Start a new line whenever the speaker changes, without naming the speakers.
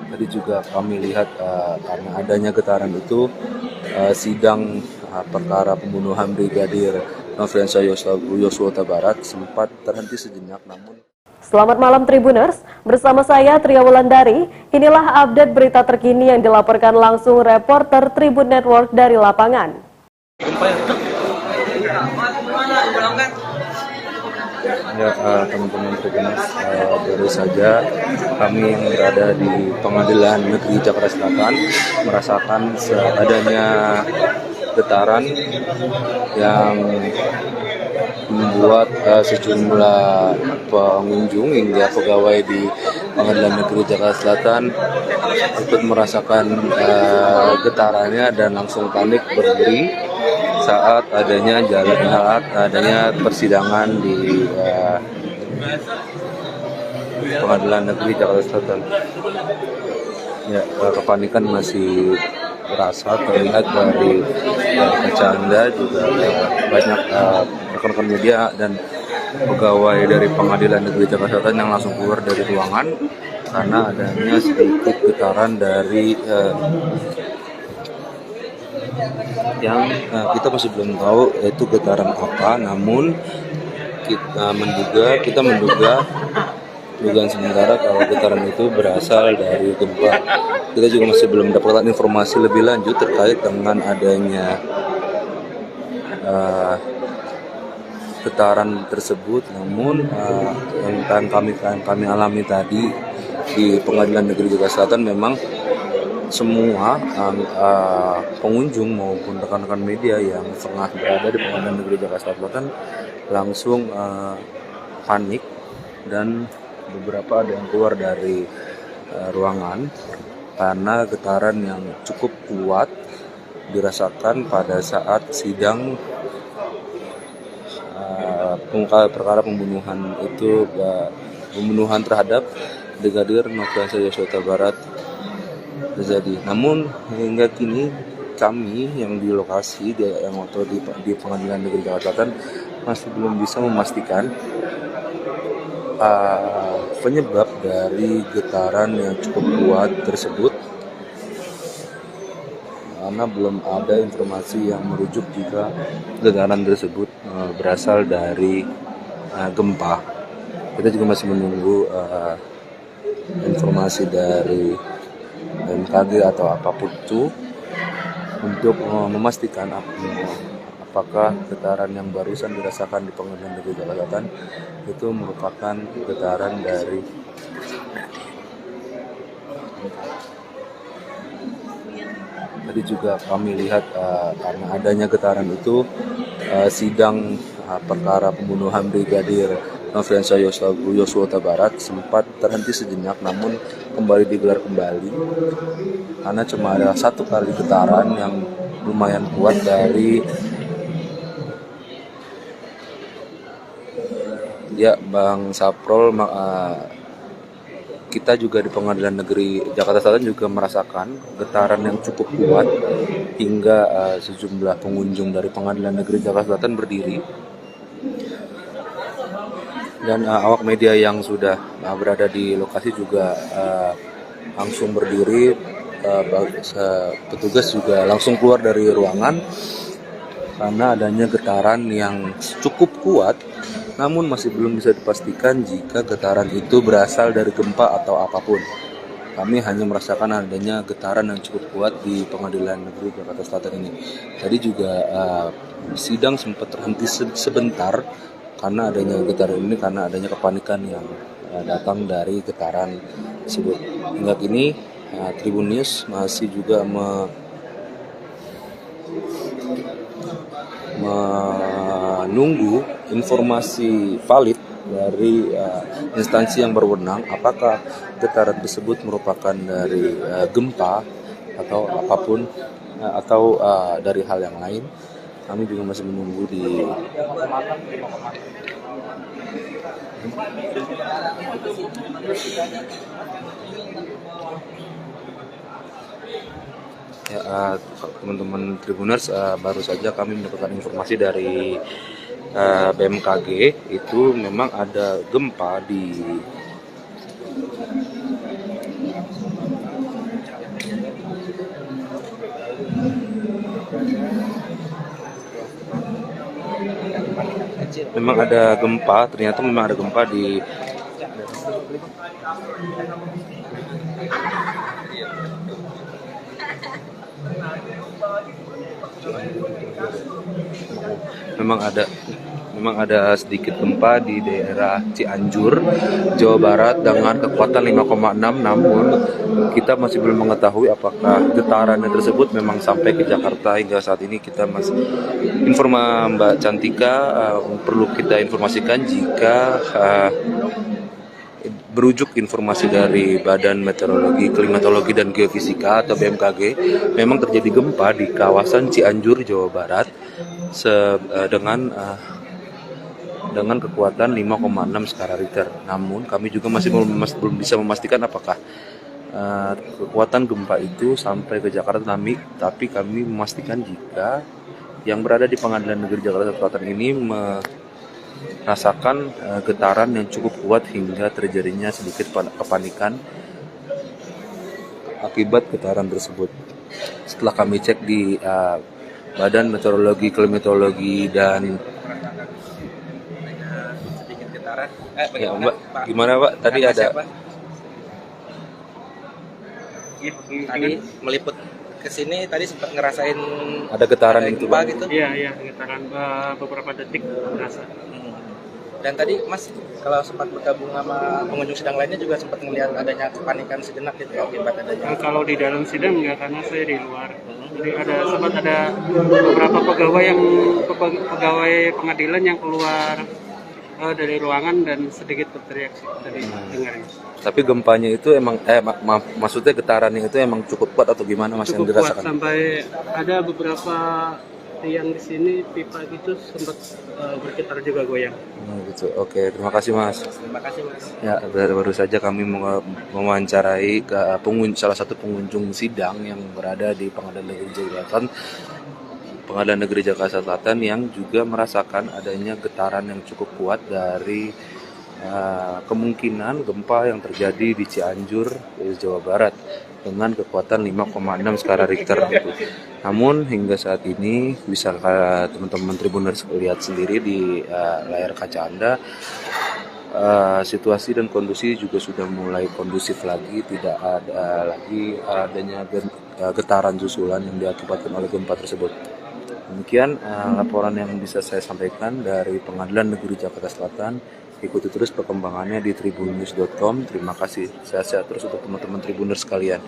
Tadi juga kami lihat karena adanya getaran itu sidang perkara pembunuhan Brigadir Nofriansah Yosua Huta Barat sempat terhenti sejenak, namun
Selamat malam Tribuners, bersama saya Tria Wulandari. Inilah update berita terkini yang dilaporkan langsung reporter Tribun Network dari lapangan.
Ya, teman-teman Tribuners, baru saja kami yang berada di Pengadilan Negeri Jakarta Selatan merasakan adanya getaran yang membuat sejumlah pengunjung hingga pegawai di Pengadilan Negeri Jakarta Selatan ikut merasakan getarannya dan langsung panik berdiri saat adanya persidangan di Pengadilan Negeri Jakarta Selatan. Ya, kepanikan masih terasa terlihat dari kaca Anda juga banyak rekan-rekan media dan pegawai dari Pengadilan Negeri Jakarta Selatan yang langsung keluar dari ruangan karena adanya sedikit getaran dari yang kita masih belum tahu itu getaran apa, namun kita menduga dugaan sementara kalau getaran itu berasal dari gempa. Kita juga masih belum mendapatkan informasi lebih lanjut terkait dengan adanya getaran tersebut, namun yang kami alami tadi di Pengadilan Negeri Jakarta Selatan memang semua pengunjung maupun rekan-rekan media yang tengah berada di Pengadilan Negeri Jakarta Selatan langsung panik dan beberapa ada yang keluar dari ruangan karena getaran yang cukup kuat dirasakan pada saat sidang perkara pembunuhan terhadap Brigadir Nofriansah Yosua Huta Barat terjadi. Namun hingga kini kami yang di lokasi di Pengadilan Negeri Jakarta Selatan masih belum bisa memastikan penyebab dari getaran yang cukup kuat tersebut karena belum ada informasi yang merujuk jika getaran tersebut berasal dari gempa. Kita juga masih menunggu informasi dari BMKG atau apapun itu untuk memastikan apakah getaran yang barusan dirasakan di Pengadilan Negeri Jakarta Selatan itu merupakan getaran dari tadi juga kami lihat karena adanya getaran itu sidang perkara pembunuhan Brigadir Nofriansah Yosua Huta Barat sempat terhenti sejenak, namun kembali digelar kembali karena cuma ada satu kali getaran yang lumayan kuat dari Bang Saprol. Kita juga di Pengadilan Negeri Jakarta Selatan juga merasakan getaran yang cukup kuat hingga sejumlah pengunjung dari Pengadilan Negeri Jakarta Selatan berdiri dan awak media yang sudah berada di lokasi juga langsung berdiri. Petugas juga langsung keluar dari ruangan karena adanya getaran yang cukup kuat, namun masih belum bisa dipastikan jika getaran itu berasal dari gempa atau apapun. Kami hanya merasakan adanya getaran yang cukup kuat di Pengadilan Negeri Jakarta Selatan ini. Tadi juga sidang sempat terhenti sebentar karena adanya getaran ini, karena adanya kepanikan yang datang dari getaran tersebut. Hingga kini Tribun News masih juga menunggu informasi valid dari instansi yang berwenang apakah getaran tersebut merupakan dari gempa atau apapun atau dari hal yang lain. Kami juga masih menunggu di teman-teman Tribuners, baru saja kami mendapatkan informasi dari BMKG itu memang ada gempa di memang ada gempa, ternyata memang ada gempa di memang ada sedikit gempa di daerah Cianjur, Jawa Barat dengan kekuatan 5,6, namun kita masih belum mengetahui apakah getarannya tersebut memang sampai ke Jakarta. Hingga saat ini kita masih Mbak Cantika, perlu kita informasikan jika berujuk informasi dari Badan Meteorologi, Klimatologi dan Geofisika atau BMKG, memang terjadi gempa di kawasan Cianjur, Jawa Barat dengan kekuatan 5,6 skala Richter. Namun kami juga masih belum bisa memastikan apakah kekuatan gempa itu sampai ke Jakarta, tapi kami memastikan jika yang berada di Pengadilan Negeri Jakarta Selatan ini merasakan getaran yang cukup kuat hingga terjadinya sedikit kepanikan akibat getaran tersebut. Setelah kami cek di Badan Meteorologi, Klimatologi dan ya, Mbak, gimana Pak? Tadi ada
tadi meliput ke sini, tadi sempat ngerasain
ada getaran itu
gempa
Pak.
gitu.
Iya, getaran beberapa detik berasa.
Dan tadi Mas kalau sempat bergabung sama pengunjung sidang lainnya juga sempat melihat adanya kepanikan sejenak gitu akibat adanya.
Kalau di dalam sidang enggak, karena saya di luar. Jadi sempat ada beberapa pegawai pengadilan yang keluar dari ruangan dan sedikit berteriak sih tadi dengarnya.
Tapi gempanya itu emang maksudnya getarannya itu emang cukup kuat atau gimana Mas yang
Cukup kuat
dirasakan?
sampai ada beberapa tiang di sini pipa gitu sempat bergetar juga goyang.
Gitu. Oke, terima kasih Mas.
Terima kasih Mas.
Ya, baru saja kami mewawancarai salah satu pengunjung sidang yang berada di Pengadilan Negeri Jakarta Selatan yang juga merasakan adanya getaran yang cukup kuat dari kemungkinan gempa yang terjadi di Cianjur, Jawa Barat dengan kekuatan 5,6 skala Richter gitu. Namun hingga saat ini bisa teman-teman Tribuners lihat sendiri di layar kaca Anda, situasi dan kondisi juga sudah mulai kondusif lagi, tidak ada lagi adanya getaran susulan yang diakibatkan oleh gempa tersebut. Demikian laporan yang bisa saya sampaikan dari Pengadilan Negeri Jakarta Selatan. Ikuti terus perkembangannya di tribunnews.com. Terima kasih. Sehat-sehat terus untuk teman-teman Tribuners sekalian.